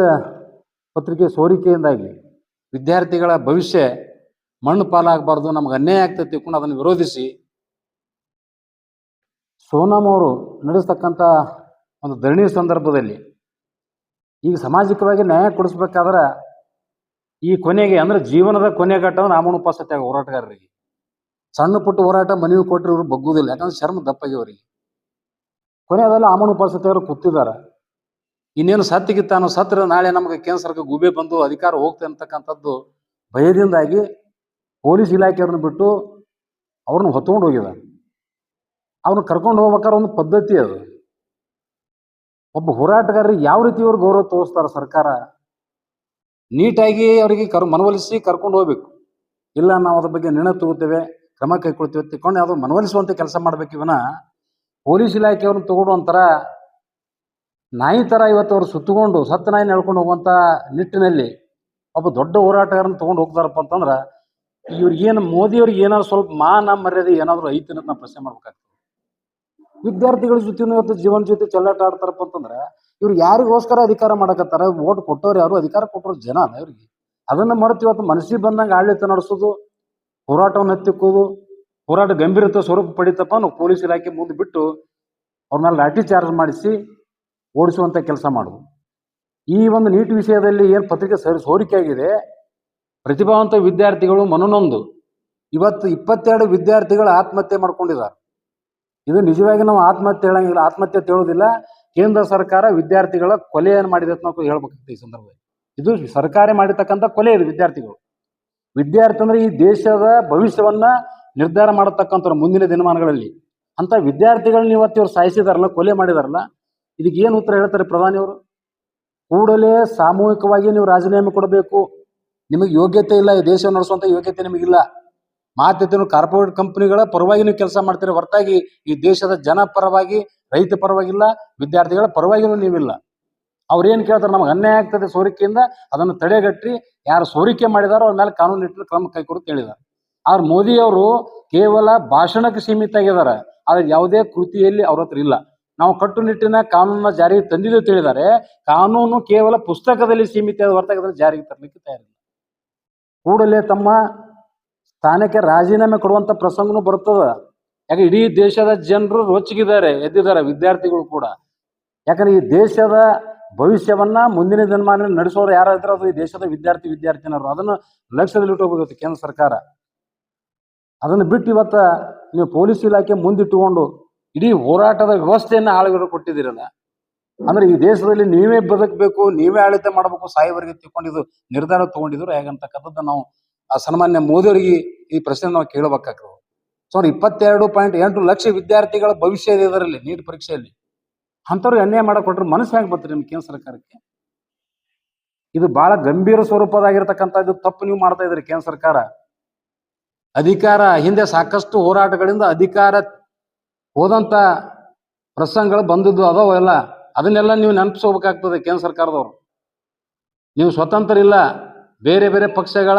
ಪತ್ರಿಕೆ ಸೋರಿಕೆಯಿಂದಾಗಿ ವಿದ್ಯಾರ್ಥಿಗಳ ಭವಿಷ್ಯ ಮಣ್ಣು ಪಾಲಾಗಬಾರ್ದು, ನಮಗೆ ಅನ್ಯಾಯ ಆಗ್ತದೆ ತಿಳ್ಕೊಂಡು ಅದನ್ನು ವಿರೋಧಿಸಿ ಸೋನಮ್ ಅವರು ನಡೆಸ್ತಕ್ಕಂಥ ಒಂದು ಧರಣಿ ಸಂದರ್ಭದಲ್ಲಿ ಈಗ ಸಾಮಾಜಿಕವಾಗಿ ನ್ಯಾಯ ಕೊಡಿಸ್ಬೇಕಾದ್ರೆ ಈ ಕೊನೆಗೆ ಅಂದ್ರೆ ಜೀವನದ ಕೊನೆಘಟ್ಟವನ್ನು ನಾಮೋನುಪ ಸತ್ಯಾಗ ಹೋರಾಟಗಾರರಿಗೆ ಸಣ್ಣ ಪುಟ್ಟ ಹೋರಾಟ ಮನವಿ ಕೊಟ್ಟರೆ ಇವರು ಬಗ್ಗುವುದಿಲ್ಲ. ಯಾಕಂದ್ರೆ ಶರ್ಮ ದಪ್ಪಾಗಿ ಅವರಿಗೆ ಕೊನೆಯದೆಲ್ಲ ಆಮೋನುಪ ಸತ್ಯಾಗರು ಕೂತಿದ್ದಾರೆ. ಇನ್ನೇನು ಸತ್ತಿಗಿತ್ತಾನು ಸತ್ರ ನಾಳೆ ನಮಗೆ ಕೇಂದ್ರ ಸರ್ಕಾರ ಗುಬೆ ಬಂದು ಅಧಿಕಾರ ಹೋಗ್ತದೆ ಅಂತಕ್ಕಂಥದ್ದು ಭಯದಿಂದಾಗಿ ಪೊಲೀಸ್ ಇಲಾಖೆಯವ್ರನ್ನ ಬಿಟ್ಟು ಅವ್ರನ್ನ ಹೊತ್ಕೊಂಡು ಹೋಗಿದ್ದಾರೆ. ಅವ್ನು ಕರ್ಕೊಂಡು ಹೋಗ್ಬೇಕಾದ್ರೆ ಒಂದು ಪದ್ಧತಿ ಅದು. ಒಬ್ಬ ಹೋರಾಟಗಾರರಿಗೆ ಯಾವ ರೀತಿ ಇವ್ರು ಗೌರವ ತೋರಿಸ್ತಾರ ಸರ್ಕಾರ? ನೀಟಾಗಿ ಅವರಿಗೆ ಮನವೊಲಿಸಿ ಕರ್ಕೊಂಡು ಹೋಗ್ಬೇಕು. ಇಲ್ಲ ನಾವು ಅದ್ರ ಬಗ್ಗೆ ನಿರ್ಣಯ ತಗೋತೇವೆ, ಕ್ರಮ ಕೈಗೊಳ್ತೇವೆ ತಿಳ್ಕೊಂಡು ಯಾವ್ದು ಮನವೊಲಿಸುವಂತೆ ಕೆಲಸ ಮಾಡ್ಬೇಕು. ಇವನ ಪೊಲೀಸ್ ಇಲಾಖೆಯವ್ರನ್ನ ತಗೊಂಡು ಒಂಥರ ನಾಯಿ ಥರ ಇವತ್ತು ಅವ್ರು ಸುತ್ತಕೊಂಡು ಸತ್ತ ನಾಯಿ ನಡ್ಕೊಂಡು ಹೋಗುವಂಥ ನಿಟ್ಟಿನಲ್ಲಿ ಒಬ್ಬ ದೊಡ್ಡ ಹೋರಾಟಗಾರನ ತೊಗೊಂಡು ಹೋಗ್ತಾರಪ್ಪ ಅಂತಂದ್ರೆ ಇವ್ರಿಗೇನು ಮೋದಿಯವ್ರಿಗೆ ಏನಾದ್ರು ಸ್ವಲ್ಪ ಮಾನ ಮರ್ಯಾದೆ ಏನಾದರೂ ಐತಿ ಅಂತ ನಾವು ಪ್ರಶ್ನೆ ಮಾಡ್ಬೇಕಾಗ್ತದೆ. ವಿದ್ಯಾರ್ಥಿಗಳ ಜೊತೆ ಇವತ್ತು ಜೀವನ ಜೊತೆ ಚೆಲ್ಲಾಟ ಆಡ್ತಾರಪ್ಪ ಅಂತಂದ್ರೆ ಇವ್ರು ಯಾರಿಗೋಸ್ಕರ ಅಧಿಕಾರ ಮಾಡಕತ್ತಾರ? ಓಟ್ ಕೊಟ್ಟವ್ರು ಯಾರು? ಅಧಿಕಾರ ಕೊಟ್ಟರು ಜನ ಅಲ್ಲ ಇವ್ರಿಗೆ. ಅದನ್ನ ಮರೆತು ಇವತ್ತು ಮನಸ್ಸಿಗೆ ಬಂದಂಗೆ ಆಡಳಿತ ನಡೆಸೋದು, ಹೋರಾಟವನ್ನು ಹತ್ತಿಕ್ಕೋದು, ಹೋರಾಟ ಗಂಭೀರತೆ ಸ್ವರೂಪ ಪಡಿತಪ್ಪ ನಾವು ಪೊಲೀಸ್ ಇಲಾಖೆ ಮುಂದೆ ಬಿಟ್ಟು ಅವ್ರ ಮೇಲೆ ಲಾಠಿ ಚಾರ್ಜ್ ಮಾಡಿಸಿ ಓಡಿಸುವಂಥ ಕೆಲಸ ಮಾಡೋದು. ಈ ಒಂದು ನೀಟ್ ವಿಷಯದಲ್ಲಿ ಏನು ಪತ್ರಿಕೆ ಸೋರಿಕೆ ಆಗಿದೆ, ಪ್ರತಿಭಾವಂತ ವಿದ್ಯಾರ್ಥಿಗಳು ಮನನೊಂದು ಇವತ್ತು 22 ವಿದ್ಯಾರ್ಥಿಗಳು ಆತ್ಮಹತ್ಯೆ ಮಾಡ್ಕೊಂಡಿದ್ದಾರೆ. ಇದು ನಿಜವಾಗಿ ನಾವು ಆತ್ಮಹತ್ಯೆ ಹೇಳಂಗಿಲ್ಲ, ಆತ್ಮಹತ್ಯೆ ಹೇಳೋದಿಲ್ಲ. ಕೇಂದ್ರ ಸರ್ಕಾರ ವಿದ್ಯಾರ್ಥಿಗಳ ಕೊಲೆಯನ್ನು ಮಾಡಿದೆ ಅಂತ ನಾವು ಹೇಳ್ಬೇಕಾಗ್ತದೆ ಈ ಸಂದರ್ಭದಲ್ಲಿ. ಇದು ಸರ್ಕಾರ ಮಾಡಿರ್ತಕ್ಕಂಥ ಕೊಲೆ ಇದು ವಿದ್ಯಾರ್ಥಿಗಳು. ವಿದ್ಯಾರ್ಥಿ ಅಂದ್ರೆ ಈ ದೇಶದ ಭವಿಷ್ಯವನ್ನ ನಿರ್ಧಾರ ಮಾಡತಕ್ಕಂಥವ್ರು ಮುಂದಿನ ದಿನಮಾನಗಳಲ್ಲಿ. ಅಂತ ವಿದ್ಯಾರ್ಥಿಗಳನ್ನ ಇವತ್ತು ಇವ್ರು ಸಾಯಿಸಿದಾರಲ್ಲ, ಕೊಲೆ ಮಾಡಿದಾರಲ್ಲ, ಇದಕ್ಕೆ ಏನು ಉತ್ತರ ಹೇಳ್ತಾರೆ ಪ್ರಧಾನಿಯವರು? ಕೂಡಲೇ ಸಾಮೂಹಿಕವಾಗಿ ನೀವು ರಾಜೀನಾಮೆ ಕೊಡಬೇಕು. ನಿಮಗೆ ಯೋಗ್ಯತೆ ಇಲ್ಲ, ಈ ದೇಶ ನಡೆಸುವಂಥ ಯೋಗ್ಯತೆ ನಿಮಗಿಲ್ಲ. ಮಾತೆತ್ತೇನು ಕಾರ್ಪೊರೇಟ್ ಕಂಪನಿಗಳ ಪರವಾಗಿ ನೀವು ಕೆಲಸ ಮಾಡ್ತೀರಿ ಹೊರತಾಗಿ ಈ ದೇಶದ ಜನ ಪರವಾಗಿ, ರೈತ ಪರವಾಗಿಲ್ಲ, ವಿದ್ಯಾರ್ಥಿಗಳ ಪರವಾಗಿನೂ ನೀವಿಲ್ಲ. ಅವ್ರೇನು ಕೇಳ್ತಾರೆ? ನಮಗೆ ಅನ್ಯಾಯ ಆಗ್ತದೆ ಸೋರಿಕೆಯಿಂದ, ಅದನ್ನು ತಡೆಗಟ್ಟಿ ಯಾರು ಸೋರಿಕೆ ಮಾಡಿದಾರೋ ಅವ್ರ ಮೇಲೆ ಕಾನೂನು ನಿಟ್ಟಿನ ಕ್ರಮ ಕೈಗೊಳ್ಳುತ್ತೆ ಹೇಳಿದ್ದಾರೆ. ಆದ್ರೆ ಮೋದಿಯವರು ಕೇವಲ ಭಾಷಣಕ್ಕೆ ಸೀಮಿತ ಆಗಿದ್ದಾರೆ, ಆದ್ರೆ ಯಾವುದೇ ಕೃತಿಯಲ್ಲಿ ಅವ್ರ ಹತ್ರ ಇಲ್ಲ. ನಾವು ಕಟ್ಟುನಿಟ್ಟಿನ ಕಾನೂನನ್ನ ಜಾರಿಗೆ ತಂದಿದ್ದು ತಿಳಿದ್ದಾರೆ. ಕಾನೂನು ಕೇವಲ ಪುಸ್ತಕದಲ್ಲಿ ಸೀಮಿತ ಹೊರತಾಗಿ ಅದನ್ನು ಜಾರಿಗೆ ತರಲಿಕ್ಕೆ ತಯಾರಿಲ್ಲ. ಕೂಡಲೇ ತಮ್ಮ ಸ್ಥಾನಕ್ಕೆ ರಾಜೀನಾಮೆ ಕೊಡುವಂತ ಪ್ರಸಂಗನೂ ಬರ್ತದ. ಯಾಕೆ ಇಡೀ ದೇಶದ ಜನರು ರೊಚ್ಚಿಗಿದ್ದಾರೆ, ಎದ್ದಿದ್ದಾರೆ, ವಿದ್ಯಾರ್ಥಿಗಳು ಕೂಡ. ಯಾಕಂದ್ರೆ ಈ ದೇಶದ ಭವಿಷ್ಯವನ್ನ ಮುಂದಿನ ದಿನಮಾನದಲ್ಲಿ ನಡೆಸೋರು ಯಾರಾದ್ರೂ ಅದು ಈ ದೇಶದ ವಿದ್ಯಾರ್ಥಿನಿಯರು. ಅದನ್ನು ಲಕ್ಷ್ಯದಲ್ಲಿಟ್ಟುಕೋಬೇಕು ಕೇಂದ್ರ ಸರ್ಕಾರ. ಅದನ್ನು ಬಿಟ್ಟು ಇವತ್ತ ನೀವು ಪೊಲೀಸ್ ಇಲಾಖೆ ಮುಂದಿಟ್ಟುಕೊಂಡು ಇಡೀ ಹೋರಾಟದ ವ್ಯವಸ್ಥೆಯನ್ನ ಆಳುಗಳು ಕೊಟ್ಟಿದ್ದೀರಲ್ಲ. ಅಂದ್ರೆ ಈ ದೇಶದಲ್ಲಿ ನೀವೇ ಬದುಕಬೇಕು, ನೀವೇ ಆಡಳಿತ ಮಾಡಬೇಕು, ಸಾಯಿವರೆಗೆ ತಿಳ್ಕೊಂಡಿದ್ದು ನಿರ್ಧಾರ ತಗೊಂಡಿದ್ರು ಹೇಗಂತಕ್ಕಂಥದ್ದು ನಾವು ಆ ಸನ್ಮಾನ್ಯ ಮೋದಿಯವರಿಗೆ ಈ ಪ್ರಶ್ನೆ ನಾವು ಕೇಳಬೇಕಾಗ್ತದೆ. ಸೊ 22.8 ಲಕ್ಷ ವಿದ್ಯಾರ್ಥಿಗಳ ಭವಿಷ್ಯ ಇದೆ ಇದರಲ್ಲಿ ನೀಟ್ ಪರೀಕ್ಷೆಯಲ್ಲಿ. ಅಂಥವ್ರಿಗೆ ಅನ್ಯಾಯ ಮಾಡಕ್ ಕೊಟ್ರೆ ಮನಸ್ಸು ಹೇಗೆ ಬರ್ತೀರಿ ನಿಮ್ಮ ಕೇಂದ್ರ ಸರ್ಕಾರಕ್ಕೆ? ಇದು ಬಹಳ ಗಂಭೀರ ಸ್ವರೂಪದಾಗಿರ್ತಕ್ಕಂಥದ್ದು ತಪ್ಪು ನೀವು ಮಾಡ್ತಾ ಇದ್ರಿ ಕೇಂದ್ರ ಸರ್ಕಾರ. ಅಧಿಕಾರ ಹಿಂದೆ ಸಾಕಷ್ಟು ಹೋರಾಟಗಳಿಂದ ಅಧಿಕಾರ ಹೋದಂತ ಪ್ರಸಂಗಗಳು ಬಂದದ್ದು ಅದಾವ ಎಲ್ಲ. ಅದನ್ನೆಲ್ಲ ನೀವು ನೆನಪಿಸ್ಕೋಬೇಕಾಗ್ತದೆ ಕೇಂದ್ರ ಸರ್ಕಾರದವರು. ನೀವು ಸ್ವತಂತ್ರ ಇಲ್ಲ, ಬೇರೆ ಬೇರೆ ಪಕ್ಷಗಳ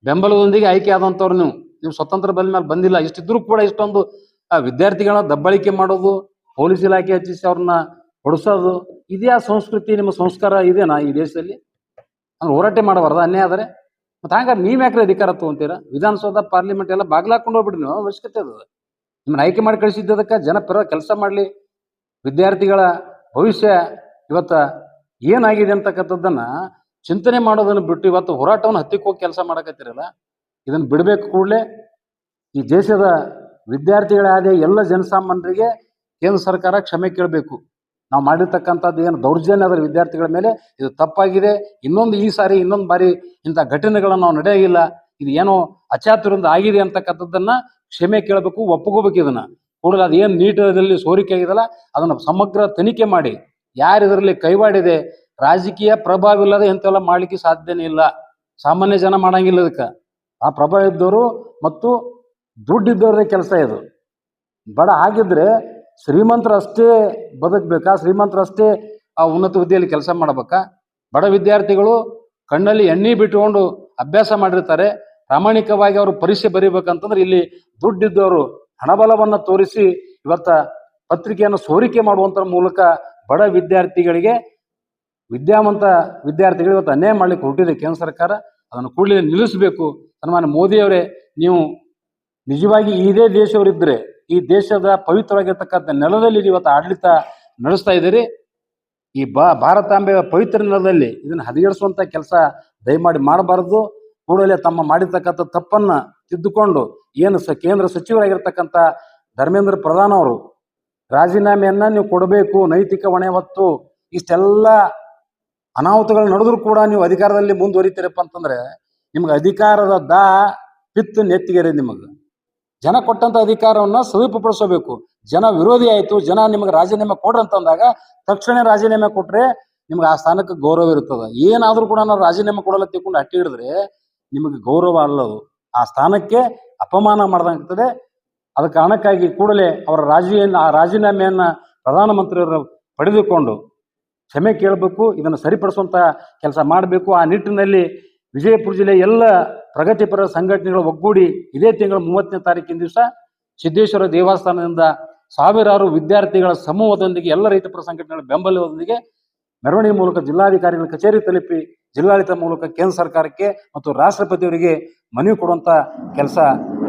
ಬೆಂಬಲದೊಂದಿಗೆ ಆಯ್ಕೆ ಆದಂಥವ್ರು ನೀವು ಸ್ವತಂತ್ರ ಬಲ ಮೇಲೆ ಬಂದಿಲ್ಲ. ಇಷ್ಟಿದ್ರು ಕೂಡ ಇಷ್ಟೊಂದು ವಿದ್ಯಾರ್ಥಿಗಳನ್ನ ದಬ್ಬಾಳಿಕೆ ಮಾಡೋದು, ಪೊಲೀಸ್ ಇಲಾಖೆ ಹಚ್ಚಿಸಿ ಅವ್ರನ್ನ ಹೊಡಿಸೋದು, ಇದ್ಯಾ ಸಂಸ್ಕೃತಿ? ನಿಮ್ಮ ಸಂಸ್ಕಾರ ಇದೆನಾ ಈ ದೇಶದಲ್ಲಿ? ಅಂದ್ರೆ ಹೋರಾಟ ಮಾಡಬಾರ್ದ ಅನ್ಯಾಯ ಆದರೆ? ಮತ್ತೆ ಹಂಗಾರೆ ನೀವ್ ಯಾಕ್ರೆ ಅಧಿಕಾರ ತಗೊಂತೀರಾ? ವಿಧಾನಸೌಧ ಪಾರ್ಲಿಮೆಂಟ್ ಎಲ್ಲ ಬಾಗ್ಲಾಕೊಂಡು ಹೋಗ್ಬಿಡ್ರಿ, ನೀವು ಅವಶ್ಯಕತೆ ಅದ. ನಿಮ್ಮನ್ನ ಆಯ್ಕೆ ಮಾಡಿ ಕಳಿಸಿದ್ದದಕ್ಕೆ ಜನ ಪರ ಕೆಲಸ ಮಾಡಲಿ. ವಿದ್ಯಾರ್ಥಿಗಳ ಭವಿಷ್ಯ ಇವತ್ತ ಏನಾಗಿದೆ ಅಂತಕ್ಕಂಥದ್ದನ್ನ ಚಿಂತನೆ ಮಾಡೋದನ್ನು ಬಿಟ್ಟು ಇವತ್ತು ಹೋರಾಟವನ್ನು ಹತ್ತಿಕ್ ಹೋಗಿ ಕೆಲಸ ಮಾಡಕತ್ತಿರಲ್ಲ, ಇದನ್ನು ಬಿಡಬೇಕು. ಕೂಡಲೇ ಈ ದೇಶದ ವಿದ್ಯಾರ್ಥಿಗಳಾದ ಎಲ್ಲ ಜನಸಾಮಾನ್ಯರಿಗೆ ಕೇಂದ್ರ ಸರ್ಕಾರ ಕ್ಷಮೆ ಕೇಳಬೇಕು. ನಾವು ಮಾಡಿರ್ತಕ್ಕಂಥದ್ದು ಏನು ದೌರ್ಜನ್ಯ ಅದರ ವಿದ್ಯಾರ್ಥಿಗಳ ಮೇಲೆ, ಇದು ತಪ್ಪಾಗಿದೆ. ಈ ಸಾರಿ ಇನ್ನೊಂದು ಬಾರಿ ಇಂಥ ಘಟನೆಗಳನ್ನು ನಾವು ನಡೆಯಾಗಿಲ್ಲ, ಇದು ಏನೋ ಅಚಾತುರ್ಯದಿಂದ ಆಗಿದೆ ಅಂತಕ್ಕಂಥದ್ದನ್ನ ಕ್ಷಮೆ ಕೇಳಬೇಕು, ಒಪ್ಪಗೋಬೇಕು. ಇದನ್ನ ಕೂಡಲೇ ಅದು ಏನು ನೀಟದಲ್ಲಿ ಸೋರಿಕೆ ಆಗಿದೆಲ್ಲ ಅದನ್ನು ಸಮಗ್ರ ತನಿಖೆ ಮಾಡಿ ಯಾರು ಇದರಲ್ಲಿ ಕೈವಾಡಿದೆ, ರಾಜಕೀಯ ಪ್ರಭಾವ ಇಲ್ಲದೆ ಎಂತೆಲ್ಲ ಮಾಡ್ಲಿಕ್ಕೆ ಸಾಧ್ಯನೇ ಇಲ್ಲ. ಸಾಮಾನ್ಯ ಜನ ಮಾಡಂಗಿಲ್ಲ. ಇದಕ್ಕೆ ಆ ಪ್ರಭಾವ ಇದ್ದವರು ಮತ್ತು ದುಡ್ಡಿದ್ದವ್ರದೇ ಕೆಲಸ ಇದು. ಬಡ ಆಗಿದ್ರೆ ಶ್ರೀಮಂತರಷ್ಟೇ ಬದುಕಬೇಕಾ? ಶ್ರೀಮಂತರಷ್ಟೇ ಆ ಉನ್ನತ ಹುದ್ದೆಯಲ್ಲಿ ಕೆಲಸ ಮಾಡಬೇಕಾ? ಬಡ ವಿದ್ಯಾರ್ಥಿಗಳು ಕಣ್ಣಲ್ಲಿ ಎಣ್ಣೆ ಬಿಟ್ಟುಕೊಂಡು ಅಭ್ಯಾಸ ಮಾಡಿರ್ತಾರೆ. ಪ್ರಾಮಾಣಿಕವಾಗಿ ಅವರು ಪರೀಕ್ಷೆ ಬರೀಬೇಕಂತಂದ್ರೆ ಇಲ್ಲಿ ದುಡ್ಡಿದ್ದವರು ಹಣಬಲವನ್ನು ತೋರಿಸಿ ಇವತ್ತ ಪತ್ರಿಕೆಯನ್ನು ಸೋರಿಕೆ ಮಾಡುವಂತ ಮೂಲಕ ಬಡ ವಿದ್ಯಾರ್ಥಿಗಳಿಗೆ, ವಿದ್ಯಾವಂತ ವಿದ್ಯಾರ್ಥಿಗಳು ಇವತ್ತು ಅನ್ಯಾಯ ಮಾಡ್ಲಿಕ್ಕೆ ಹೊರಟಿದೆ ಕೇಂದ್ರ ಸರ್ಕಾರ. ಅದನ್ನು ಕೂಡಲೇ ನಿಲ್ಲಿಸಬೇಕು. ಸನ್ಮಾನ್ಯ ಮೋದಿಯವರೇ, ನೀವು ನಿಜವಾಗಿ ಇದೇ ದೇಶವರಿದ್ದರೆ ಈ ದೇಶದ ಪವಿತ್ರವಾಗಿರ್ತಕ್ಕಂಥ ನೆಲದಲ್ಲಿ ಇವತ್ತು ಆಡಳಿತ ನಡೆಸ್ತಾ ಇದ್ದೀರಿ. ಈ ಭಾರತಾಂಬೆಯ ಪವಿತ್ರ ನೆಲದಲ್ಲಿ ಇದನ್ನು ಹದಗೆಡಿಸುವಂತ ಕೆಲಸ ದಯಮಾಡಿ ಮಾಡಬಾರದು. ಕೂಡಲೇ ತಮ್ಮ ಮಾಡಿರ್ತಕ್ಕಂಥ ತಪ್ಪನ್ನ ತಿದ್ದುಕೊಂಡು ಏನು ಕೇಂದ್ರ ಸಚಿವರಾಗಿರ್ತಕ್ಕಂಥ ಧರ್ಮೇಂದ್ರ ಪ್ರಧಾನ್ ಅವರು ರಾಜೀನಾಮೆಯನ್ನ ನೀವು ಕೊಡಬೇಕು. ನೈತಿಕ ಹೊಣೆ ಹೊತ್ತು ಇಷ್ಟೆಲ್ಲ ಅನಾಹುತಗಳು ನಡೆದ್ರು ಕೂಡ ನೀವು ಅಧಿಕಾರದಲ್ಲಿ ಮುಂದುವರಿತೀರಪ್ಪ ಅಂತಂದ್ರೆ ನಿಮ್ಗೆ ಅಧಿಕಾರದ ಪಿತ್ತು ನೆತ್ತಿಗೆರೆ. ನಿಮಗೆ ಜನ ಕೊಟ್ಟಂತ ಅಧಿಕಾರವನ್ನ ಸದುಪಡಿಸಬೇಕು. ಜನ ವಿರೋಧಿ ಆಯಿತು, ಜನ ನಿಮಗೆ ರಾಜೀನಾಮೆ ಕೊಡ್ರಿ ಅಂತಂದಾಗ ತಕ್ಷಣ ರಾಜೀನಾಮೆ ಕೊಟ್ರೆ ನಿಮ್ಗೆ ಆ ಸ್ಥಾನಕ್ಕೆ ಗೌರವ ಇರ್ತದೆ. ಏನಾದರೂ ಕೂಡ ನಾವು ರಾಜೀನಾಮೆ ಕೊಡಲ್ಲ ತಿಳ್ಕೊಂಡು ಅಟ್ಟಿ ಹಿಡಿದ್ರೆ ನಿಮಗೆ ಗೌರವ ಅಲ್ಲದು, ಆ ಸ್ಥಾನಕ್ಕೆ ಅಪಮಾನ ಮಾಡ್ದಂಗ್ತದೆ. ಅದ ಕಾರಣಕ್ಕಾಗಿ ಕೂಡಲೇ ಅವರ ರಾಜೀನಾಮೆಯನ್ನ ಪ್ರಧಾನಮಂತ್ರಿಯವರು ಪಡೆದುಕೊಂಡು ಕ್ಷಮೆ ಕೇಳಬೇಕು, ಇದನ್ನು ಸರಿಪಡಿಸುವಂತ ಕೆಲಸ ಮಾಡಬೇಕು. ಆ ನಿಟ್ಟಿನಲ್ಲಿ ವಿಜಯಪುರ ಜಿಲ್ಲೆ ಎಲ್ಲ ಪ್ರಗತಿಪರ ಸಂಘಟನೆಗಳು ಒಗ್ಗೂಡಿ ಇದೇ ತಿಂಗಳ 30ನೇ ತಾರೀಕಿನ ದಿವಸ ಸಿದ್ದೇಶ್ವರ ದೇವಸ್ಥಾನದಿಂದ ಸಾವಿರಾರು ವಿದ್ಯಾರ್ಥಿಗಳ ಸಮೂಹದೊಂದಿಗೆ ಎಲ್ಲ ರೈತಪರ ಸಂಘಟನೆಗಳ ಬೆಂಬಲದೊಂದಿಗೆ ಮೆರವಣಿಗೆ ಮೂಲಕ ಜಿಲ್ಲಾಧಿಕಾರಿಗಳ ಕಚೇರಿ ತಲುಪಿ ಜಿಲ್ಲಾಡಳಿತ ಮೂಲಕ ಕೇಂದ್ರ ಸರ್ಕಾರಕ್ಕೆ ಮತ್ತು ರಾಷ್ಟ್ರಪತಿಯವರಿಗೆ ಮನವಿ ಕೊಡುವಂತ ಕೆಲಸ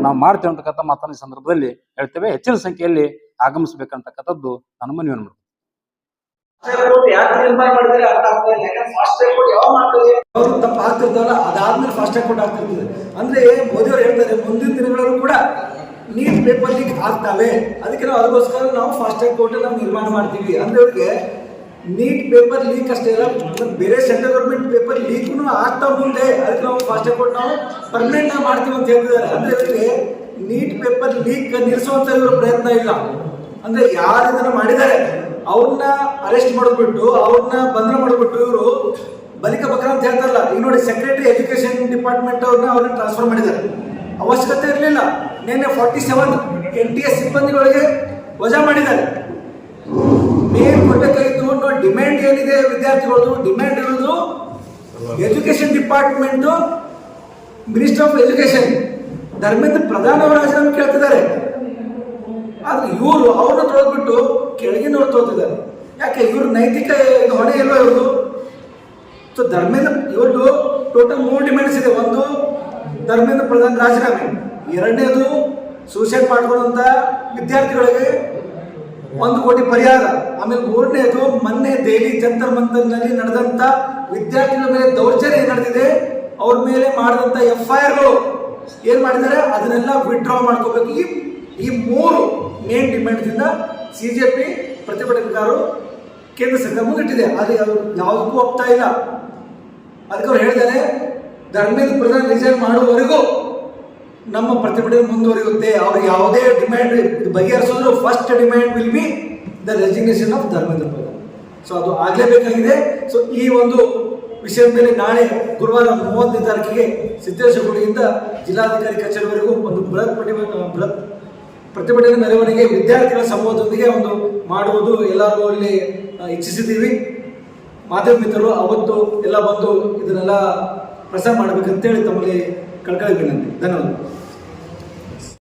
ನಾವು ಮಾಡ್ತೇವೆ ಅಂತಕ್ಕಂಥ ಮಾತನ್ನ ಈ ಸಂದರ್ಭದಲ್ಲಿ ಹೇಳ್ತೇವೆ. ಹೆಚ್ಚಿನ ಸಂಖ್ಯೆಯಲ್ಲಿ ಆಗಮಿಸಬೇಕಂತಕ್ಕಂಥದ್ದು ನನ್ನ ಮನವಿಯನ್ನು ಮಾಡ್ತೇವೆ. ಅವರು ತಪ್ಪು ಆಗ್ತಿರ್ತಾವಲ್ಲ, ಅದಾದ್ಮೇಲೆ ಫಾಸ್ಟ್ ಟ್ರ್ಯಾಕ್ ಕೋರ್ಟ್ ಆಗ್ತಿರ್ತದೆ. ಅಂದ್ರೆ ಮೋದಿ ಅವರು ಹೇಳ್ತಾರೆ ಮುಂದಿನ ದಿನಗಳಲ್ಲೂ ಕೂಡ ನೀಟ್ ಪೇಪರ್ ಲೀಕ್ ಆಗ್ತಾವೆ, ಅದಕ್ಕೆ ನಾವು ಅದಕ್ಕೋಸ್ಕರ ನಾವು ಫಾಸ್ಟ್ ಟ್ರ್ಯಾಕ್ ಕೋರ್ಟ್ ನಾವು ನಿರ್ಮಾಣ ಮಾಡ್ತೀವಿ. ಅಂದ್ರೆ ಅವ್ರಿಗೆ ನೀಟ್ ಪೇಪರ್ ಲೀಕ್ ಅಷ್ಟೇ ಇಲ್ಲ, ಬೇರೆ ಸೆಂಟ್ರಲ್ ಗೌರ್ಮೆಂಟ್ ಪೇಪರ್ ಲೀಕ್ನು ಆಗ್ತಾ ಮುಂದೆ, ಅದಕ್ಕೆ ನಾವು ಫಾಸ್ಟ್ ಟ್ರ್ಯಾಕ್ ಕೋರ್ಟ್ ನಾವು ಪರ್ಮನೆಂಟ್ ಆಗಿ ಮಾಡ್ತೀವಿ ಅಂತ ಹೇಳ್ತಿದ್ದಾರೆ. ಅಂದ್ರೆ ಇವರಿಗೆ ನೀಟ್ ಪೇಪರ್ ಲೀಕ್ ನಿಲ್ಲಿಸುವಂತ ಇವರ ಪ್ರಯತ್ನ ಇಲ್ಲ. ಅಂದ್ರೆ ಯಾರು ಇದನ್ನ ಮಾಡಿದ್ದಾರೆ ಅವ್ರನ್ನ ಅರೆಸ್ಟ್ ಮಾಡಿಬಿಟ್ಟು ಅವ್ರನ್ನ ಬಂಧನ ಮಾಡಿಬಿಟ್ಟು ಇವರು ಬಲಿಕ ಬಕ್ರ ಅಂತ ಹೇಳ್ತಾರಲ್ಲ. ಈಗ ನೋಡಿ, ಸೆಕ್ರೆಟರಿ ಎಜುಕೇಶನ್ ಡಿಪಾರ್ಟ್ಮೆಂಟ್ ಅವ್ರನ್ನ ಟ್ರಾನ್ಸ್ಫರ್ ಮಾಡಿದ್ದಾರೆ, ಅವಶ್ಯಕತೆ ಇರಲಿಲ್ಲ. ನಿನ್ನೆ 47 NTS ಸಿಬ್ಬಂದಿಗಳಿಗೆ ವಜಾ ಮಾಡಿದ್ದಾರೆ. ಮೇನ್ ಕೊಡಬೇಕಾಗಿತ್ತು ಡಿಮ್ಯಾಂಡ್ ಏನಿದೆ ವಿದ್ಯಾರ್ಥಿಗಳದು, ಡಿಮ್ಯಾಂಡ್ ಇರೋದು education department, minister of education Dharmendra Pradhan ಅವರ ರಾಜೀನಾಮೆ ಕೇಳ್ತಿದ್ದಾರೆ. ಆದ್ರೆ ಇವರು ಅವ್ರನ್ನ ತೊಳೆದ್ಬಿಟ್ಟು ಕೆಳಗಿನವ್ರು ತೋತಿದ್ದಾರೆ. ಯಾಕೆ? ಇವ್ರ ನೈತಿಕ ಹೊಣೆ ಇಲ್ವಾ ಇವ್ರದ್ದು? ಸೊ ಧರ್ಮೇಂದ್ರ ಇವ್ರದ್ದು ಟೋಟಲ್ 3 ಡಿಮ್ಯಾಂಡ್ಸ್ ಇದೆ. ಒಂದು ಧರ್ಮೇಂದ್ರ ಪ್ರಧಾನ್ ರಾಜೀನಾಮೆ, ಎರಡನೇದು ಸೂಸೈಡ್ ಮಾಡ್ಕೊಳ್ಳುವಂತ ವಿದ್ಯಾರ್ಥಿಗಳಿಗೆ 1 ಕೋಟಿ ಪರಿಹಾರ, ಆಮೇಲೆ ಮೂರನೇದು ಮೊನ್ನೆ ದೆಹಲಿ ಜಂತರ್ ಮಂತರ್ನಲ್ಲಿ ನಡೆದಂತ ವಿದ್ಯಾರ್ಥಿಗಳ ಮೇಲೆ ದೌರ್ಜನ್ಯ ನಡೆದಿದೆ, ಅವ್ರ ಮೇಲೆ ಮಾಡಿದಂತ FIRಗಳು ಏನ್ ಮಾಡಿದ್ದಾರೆ ಅದನ್ನೆಲ್ಲ ವಿಡ್ರಾ ಮಾಡ್ಕೋಬೇಕು. ಈ 3 ಮೇನ್ ಡಿಮ್ಯಾಂಡ್ದಿಂದ CJP ಪ್ರತಿಭಟನಾಕಾರರು ಕೇಂದ್ರ ಸರ್ಕಾರ ಮುಂದಿಟ್ಟಿದೆ. ಆದರೆ ಅವರು ಯಾವುದಕ್ಕೂ ಒಪ್ತಾ ಇಲ್ಲ. ಅದಕ್ಕೆ ಅವ್ರು ಹೇಳಿದ್ದಾರೆ ಧರ್ಮೇಂದ್ರ ಪ್ರಧಾನ್ ರಿಸೈನ್ ಮಾಡುವವರೆಗೂ ನಮ್ಮ ಪ್ರತಿಭಟನೆ ಮುಂದುವರಿಯುತ್ತೆ. ಅವರು ಯಾವುದೇ ಡಿಮ್ಯಾಂಡ್ ಬಗೆಹರಿಸೋದು first demand will be the resignation of Dharmendra Pradhan. So ಅದು ಆಗಲೇಬೇಕಾಗಿದೆ. ಸೊ ಈ ಒಂದು ವಿಷಯದ ಮೇಲೆ ನಾಳೆ ಗುರುವಾರ 30ನೇ ತಾರೀಕಿಗೆ ಸಿದ್ದೇಶ್ವರಗುಡಿಯಿಂದ ಜಿಲ್ಲಾಧಿಕಾರಿ ಕಚೇರಿವರೆಗೂ ಒಂದು ಬೃಹತ್ ಪ್ರತಿಭಟನೆ ಮೆರವಣಿಗೆ ವಿದ್ಯಾರ್ಥಿಗಳ ಸಮೂಹದೊಂದಿಗೆ ಒಂದು ಮಾಡುವುದು ಎಲ್ಲರೂ ಅಲ್ಲಿ ಇಚ್ಛಿಸಿದ್ದೀವಿ. ಮಾಧ್ಯಮ ಮಿತ್ರರು ಅವತ್ತು ಎಲ್ಲ ಬಂದು ಇದನ್ನೆಲ್ಲ ಪ್ರಸಾರ ಮಾಡಬೇಕಂತೇಳಿ ತಮ್ಮಲ್ಲಿ ಕಳ್ಕಳಿ ವಿನಂತಿ. ಧನ್ಯವಾದ.